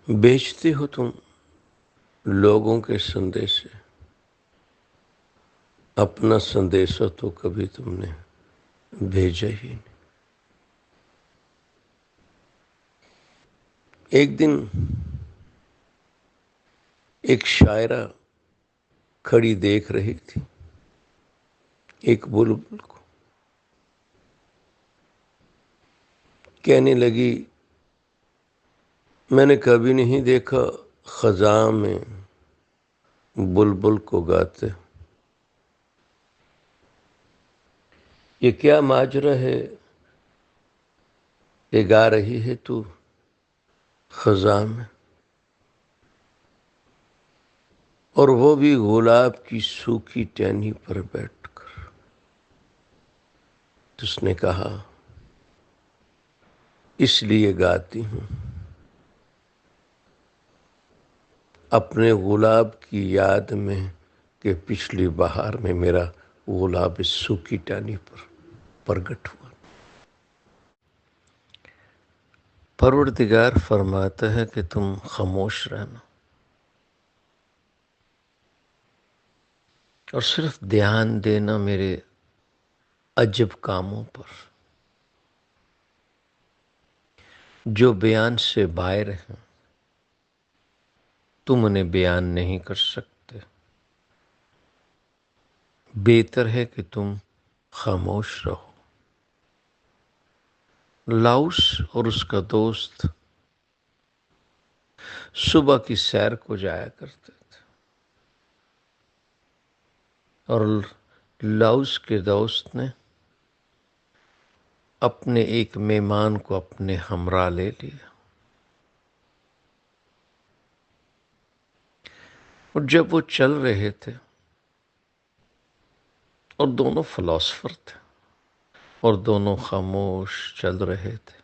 بیچتے ہو تم لوگوں کے سندیش سے، اپنا سندیشہ تو کبھی تم نے بھیجا ہی نہیں۔ ایک دن ایک شاعرہ کھڑی دیکھ رہی تھی ایک بلبل کو، کہنے لگی میں نے کبھی نہیں دیکھا خزاں میں بلبل کو گاتے، یہ کیا ماجرا ہے کہ گا رہی ہے تو خزاں میں، اور وہ بھی گلاب کی سوکھی ٹہنی پر بیٹھ کر۔ تو اس نے کہا اس لیے گاتی ہوں اپنے گلاب کی یاد میں کہ پچھلی بہار میں میرا گلاب اس سوکھی ٹہنی پر پرگٹ ہوا۔ پروردگار فرماتا ہے کہ تم خاموش رہنا اور صرف دھیان دینا میرے عجب کاموں پر جو بیان سے باہر ہیں، تم انہیں بیان نہیں کر سکتے۔ بہتر ہے کہ تم خاموش رہو۔ لاؤس اور اس کا دوست صبح کی سیر کو جایا کرتے تھے، اور لاؤس کے دوست نے اپنے ایک مہمان کو اپنے ہمراہ لے لیا، اور جب وہ چل رہے تھے اور دونوں فلاسفر تھے اور دونوں خاموش چل رہے تھے،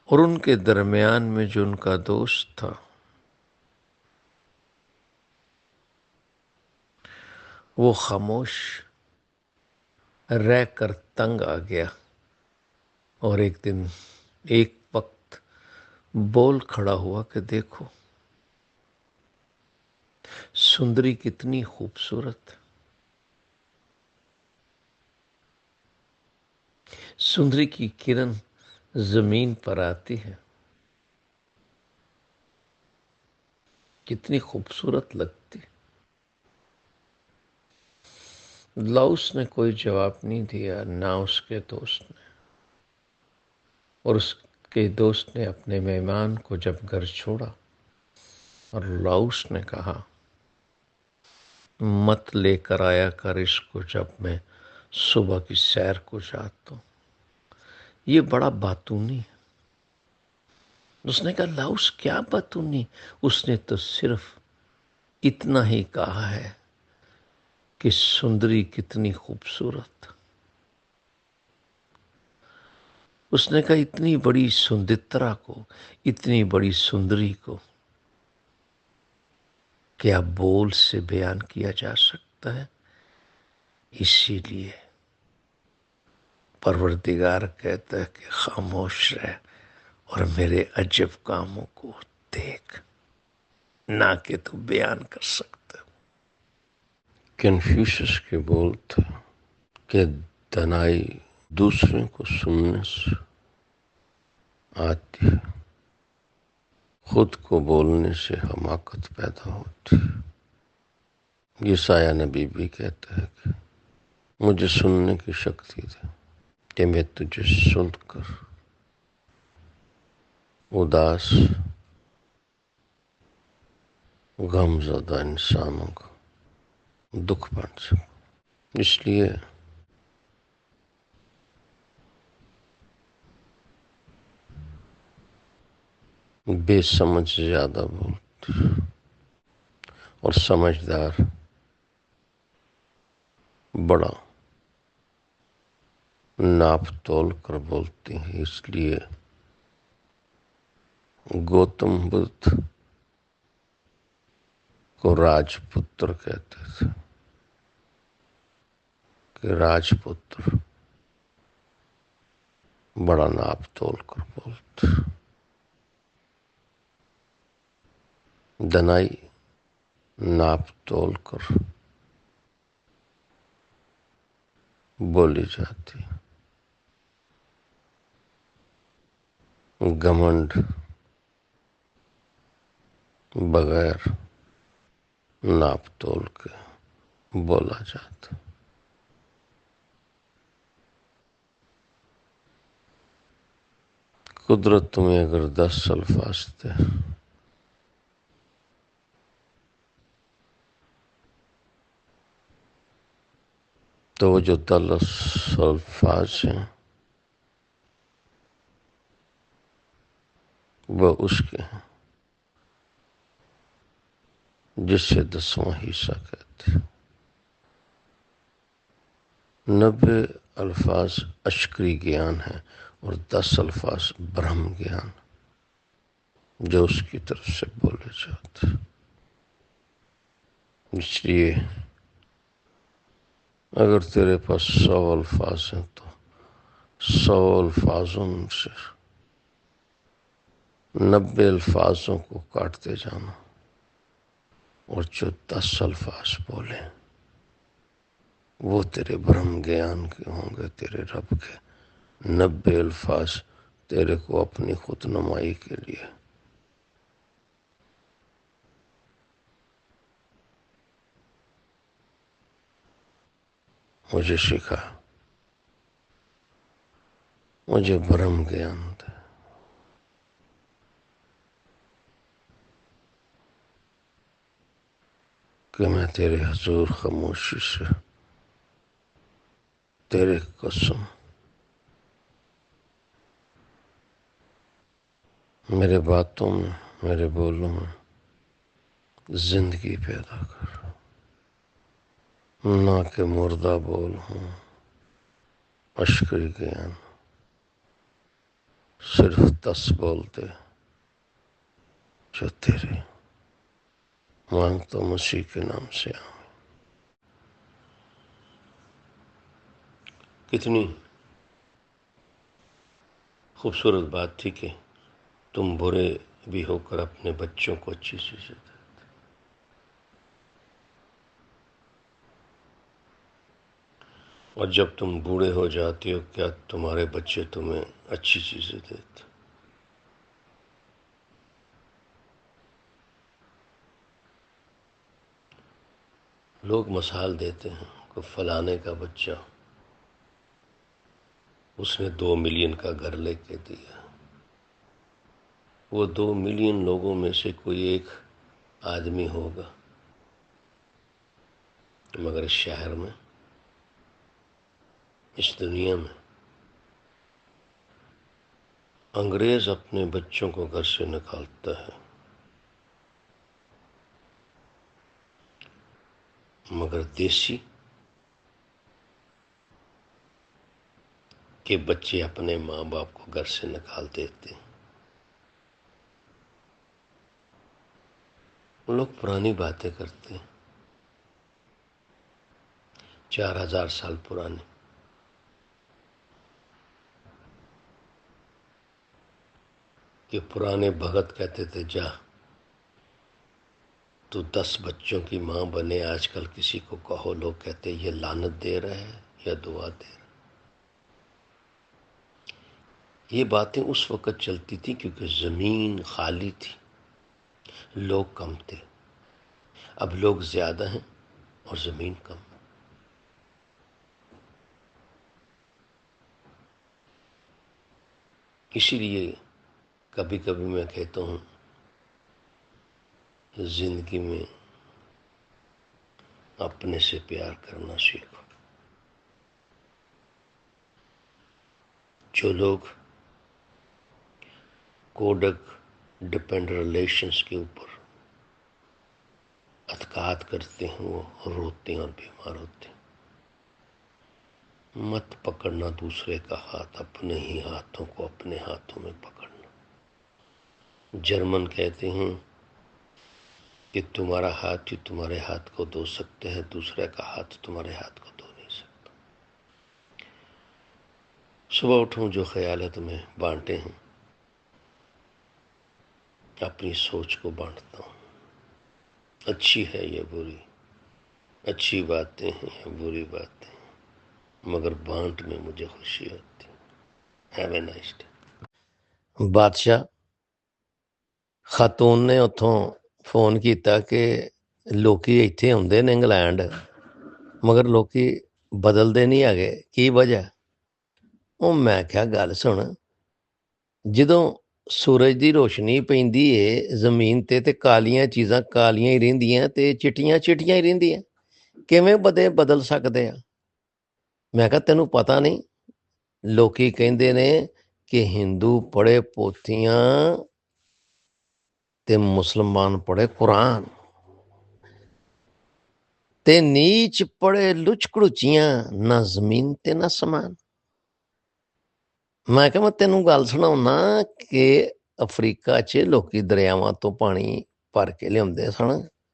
اور ان کے درمیان میں جو ان کا دوست تھا وہ خاموش رہ کر تنگ آ گیا، اور ایک دن ایک وقت بول کھڑا ہوا کہ دیکھو سندری کتنی خوبصورت، سندری کی کرن زمین پر آتی ہے، کتنی خوبصورت لگتی۔ لاؤس نے کوئی جواب نہیں دیا، نہ اس کے دوست نے، اور اس کے دوست نے اپنے مہمان کو جب گھر چھوڑا، اور لاؤس نے کہا مت لے کر آیا کر اس کو جب میں صبح کی سیر کو جاتا ہوں، یہ بڑا باتونی ہے۔ اس نے کہا لاؤس کیا باتونی؟ اس نے تو صرف اتنا ہی کہا ہے کہ سندری کتنی خوبصورت۔ اس نے کہا اتنی بڑی سندترا کو، اتنی بڑی سندری کو کیا بول سے بیان کیا جا سکتا ہے؟ اسی لیے پروردگار کہتا ہے کہ خاموش رہ اور میرے عجب کاموں کو دیکھ، نہ کہ تو بیان کر سکتا۔ کنفیوشس کے بول تھے کہ دنائی دوسرے کو سننے سے آتی ہے، خود کو بولنے سے حماقت پیدا ہوتی۔ یسایہ نبی بھی کہتا ہے کہ مجھے سننے کی شکتی دے کہ میں تجھے سن کر اداس غم زدہ انسانوں کا دکھ بانٹ سکوں۔ اس لیے بے سمجھ زیادہ بولتے اور سمجھدار بڑا ناپ تول کر بولتے ہیں۔ اس لیے گوتم بدھ کو راج پتر کہتے تھے کہ راج پتر بڑا ناپ تول کر بولتے۔ دنائی ناپ تول کر بولی جاتی، گھمنڈ بغیر ناپ تول کے بولا جاتا۔ قدرت تمہیں اگر 10 الفاظ دے تو وہ جو 10 الفاظ ہیں وہ اس کے ہیں جس سے 10واں حصہ کہتے ہیں۔ 90 الفاظ اشکری گیان ہیں اور 10 الفاظ برہم گیان جو اس کی طرف سے بولے جاتے ہیں۔ اس لیے اگر تیرے پاس 100 الفاظ ہیں تو 100 الفاظوں سے 90 الفاظوں کو کاٹتے جانا، اور جو 10 الفاظ بولے وہ تیرے برہم گیان کے ہوں گے، تیرے رب کے۔ 90 الفاظ تیرے کو اپنی خود نمائی کے لیے۔ مجھے سکھا، مجھے برہم گیان دے، کہ میں تیرے حضور خاموشی سے تیرے قسم میرے باتوں میں، میرے بولوں میں زندگی پیدا کر، نہ کہ مردہ بول ہوں، اشکری گیان، صرف 10 بولتے جو تیرے۔ مانگتا ہوں مسیح کے نام سے آمین۔ کتنی خوبصورت بات تھی کہ تم برے بھی ہو کر اپنے بچوں کو اچھی چیزیں دے، اور جب تم بوڑھے ہو جاتے ہو کیا تمہارے بچے تمہیں اچھی چیزیں دیتے؟ لوگ مثال دیتے ہیں کہ فلانے کا بچہ اس نے 2 ملین کا گھر لے کے دیا، وہ 2 ملین لوگوں میں سے کوئی ایک آدمی ہوگا، مگر اس شہر میں، اس دنیا میں انگریز اپنے بچوں کو گھر سے نکالتا ہے، مگر دیسی کے بچے اپنے ماں باپ کو گھر سے نکال دیتے ہیں۔ لوگ پرانی باتیں کرتے ہیں، 4000 سال پرانی، کہ پرانے بھگت کہتے تھے جا تو 10 بچوں کی ماں بنے، آج کل کسی کو کہو لوگ کہتے ہیں یہ لعنت دے رہے ہیں یا دعا دے رہے ہیں۔ یہ باتیں اس وقت چلتی تھی کیونکہ زمین خالی تھی، لوگ کم تھے۔ اب لوگ زیادہ ہیں اور زمین کم۔ اسی لیے کبھی کبھی میں کہتا ہوں زندگی میں اپنے سے پیار کرنا سیکھو۔ جو لوگ کوڈک ڈپینڈ ریلیشنز کے اوپر اعتقاد کرتے ہیں وہ روتے ہیں اور بیمار ہوتے ہیں۔ مت پکڑنا دوسرے کا ہاتھ، اپنے ہی ہاتھوں کو اپنے ہاتھوں میں پکڑنا۔ جرمن کہتے ہیں کہ تمہارا ہاتھ ہی تمہارے ہاتھ کو دھو سکتے ہیں، دوسرے کا ہاتھ تمہارے ہاتھ کو دھو نہیں سکتا۔ صبح اٹھوں جو خیالات میں بانٹے ہیں، اپنی سوچ کو بانٹتا ہوں۔ اچھی ہے یا بری، اچھی باتیں ہیں یا بری باتیں، مگر بانٹنے مجھے خوشی ہوتی. Have a nice day. بادشاہ خاتون نے اتوں فون کیتا کہ لوکی اتنے آتے نے انگلینڈ، مگر لوکی بدلتے نہیں ہے، کی وجہ؟ وہ میں کیا گل سن، جدوں سورج دی روشنی پیندی ہے زمین تے کالیاں چیزاں کالیاں ہی رہندیاں تے چٹیاں چٹیاں ہی رہندیاں، کیویں بدل سکتے ہیں؟ میں کہا تینوں پتہ نہیں؟ لوکی کہندے نے کہ ہندو پڑھے پوتھیاں تے مسلمان پڑھے قرآن، تے نیچ پڑھے لچ کڑچیاں، نہ زمین تے نہ سمان. میں کہ میں تینوں گل سنا کہ افریقہ چ لوکی دریاواں تو پانی بھر کے لیا سن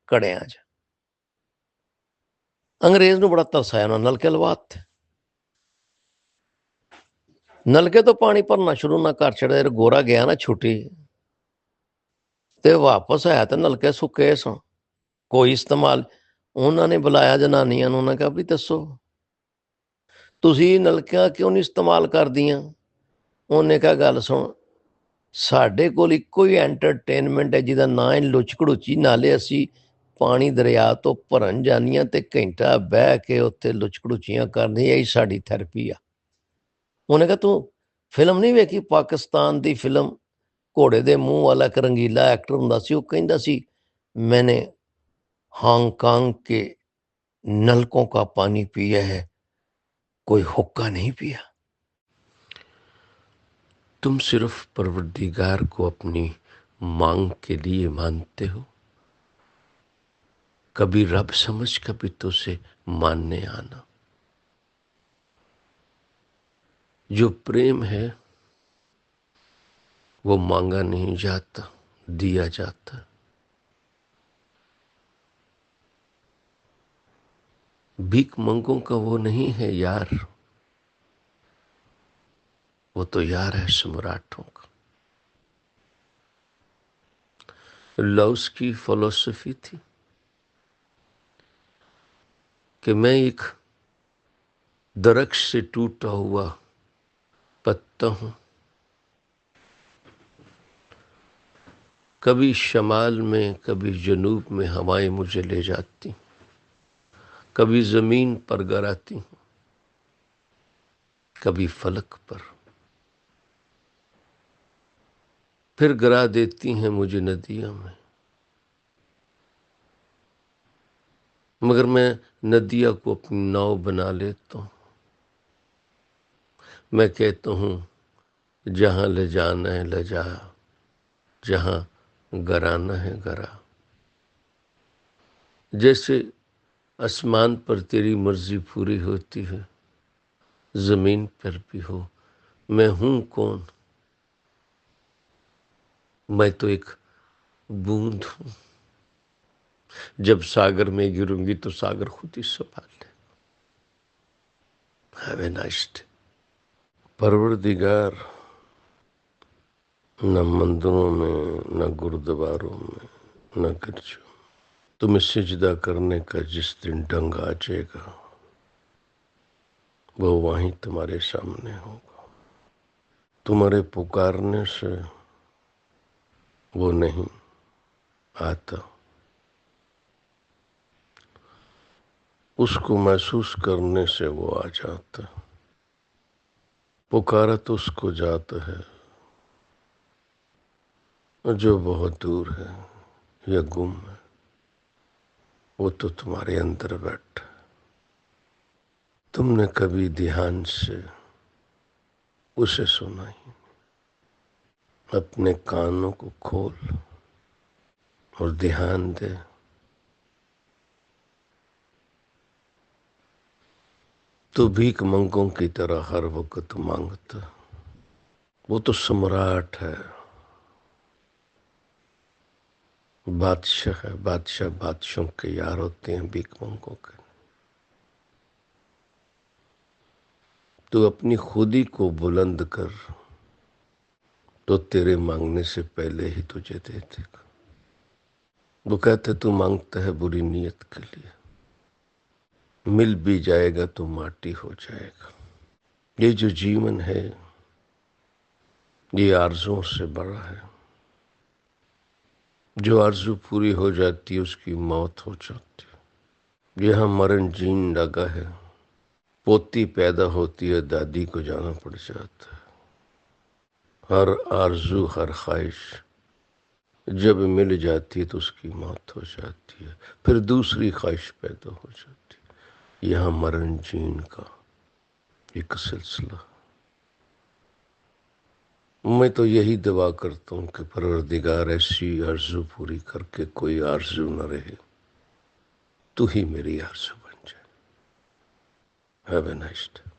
کڑیاں چ. انگریز نو بڑا ترس آیا، انہوں نے نلکے لوات، نلکے تو پانی بھرنا شروع نہ کر چڑے. گورا گیا نا چھٹی تے واپس آیا تو نلکے سکے سن، کوئی استعمال. انہوں نے بلایا جنانیاں، انہوں نے کہا بھی دسو تسی نلکیاں کیوں نہیں استعمال کر دیاں؟ انہیں کہا گل سن، ساڈے کول ایکو ہی انٹرٹینمنٹ ہے جہاں نا ہے لچ کڑوچی، نالے اسی پانی دریا تو بھرن جانیاں تے گھنٹہ بہ کے اتنے لچ کڑوچیاں کرنی، یہی ساڈی تھراپی آ. انہیں کہا تو فلم نہیں ویکھی پاکستان دی فلم گھوڑے دے منہ والا ایک رنگیلا ایکٹر ہوں سی، وہ کہندا سی میں نے ہانگ کانگ کے نلکوں کا پانی پیا ہے، کوئی حقہ نہیں پیا. تم صرف پروردگار کو اپنی مانگ کے لیے مانتے ہو، کبھی رب سمجھ کبھی تو سے ماننے آنا. جو پریم ہے وہ مانگا نہیں جاتا، دیا جاتا. بھیک منگوں کا وہ نہیں ہے یار، وہ تو یار ہے سمراٹوں کا. لاؤس کی فلسفی تھی کہ میں ایک درخت سے ٹوٹا ہوا پتا ہوں، کبھی شمال میں کبھی جنوب میں ہوائیں مجھے لے جاتی، کبھی زمین پر گراتی ہوں، کبھی فلک پر، پھر گرا دیتی ہیں مجھے ندیوں میں. مگر میں ندیہ کو اپنی ناؤ بنا لیتا ہوں. میں کہتا ہوں جہاں لے جانا ہے لے جا، جہاں گرانا ہے گرا. جیسے آسمان پر تیری مرضی پوری ہوتی ہے، زمین پر بھی ہو. میں ہوں کون؟ میں تو ایک بوند ہوں. جب ساگر میں گروں گی تو ساگر خود ہی سنبھال لے. Have a nice day. پروردگار نہ مندروں میں، نہ گردواروں میں، نہ گرجوں. تمہیں سجدہ کرنے کا جس دن ڈنگ آ جائے گا وہ وہیں تمہارے سامنے ہوگا. تمہارے پکارنے سے وہ نہیں آتا، اس کو محسوس کرنے سے وہ آ جاتا. پکارا تو اس کو جاتا ہے جو بہت دور ہے یا گم ہے، وہ تو تمہارے اندر بیٹھا. تم نے کبھی دھیان سے اسے سنا ہی؟ اپنے کانوں کو کھول اور دھیان دے. تو بھیک منگوں کی طرح ہر وقت مانگتا. وہ تو سمراٹ ہے، بادشاہ ہے. بادشاہ بادشاہوں کے یار ہوتے ہیں، بھیک منگوں کے. تو اپنی خودی کو بلند کر تو تیرے مانگنے سے پہلے ہی تجھے دے دے گا. وہ کہتے تو مانگتا ہے بری نیت کے لیے، مل بھی جائے گا تو ماٹی ہو جائے گا۔ یہ جو جیون ہے یہ آرزوؤں سے بڑا ہے۔ جو آرزو پوری ہو جاتی ہے اس کی موت ہو جاتی ہے۔ یہاں مرن جین لگا ہے، پوتی پیدا ہوتی ہے دادی کو جانا پڑ جاتا ہے۔ ہر آرزو ہر خواہش جب مل جاتی ہے تو اس کی موت ہو جاتی ہے، پھر دوسری خواہش پیدا ہو جاتی ہے۔ یہاں مرن جین کا ایک سلسلہ۔ میں تو یہی دعا کرتا ہوں کہ پروردگار ایسی آرزو پوری کر کے کوئی آرزو نہ رہے، تو ہی میری آرزو بن جائے۔ Have a nice day.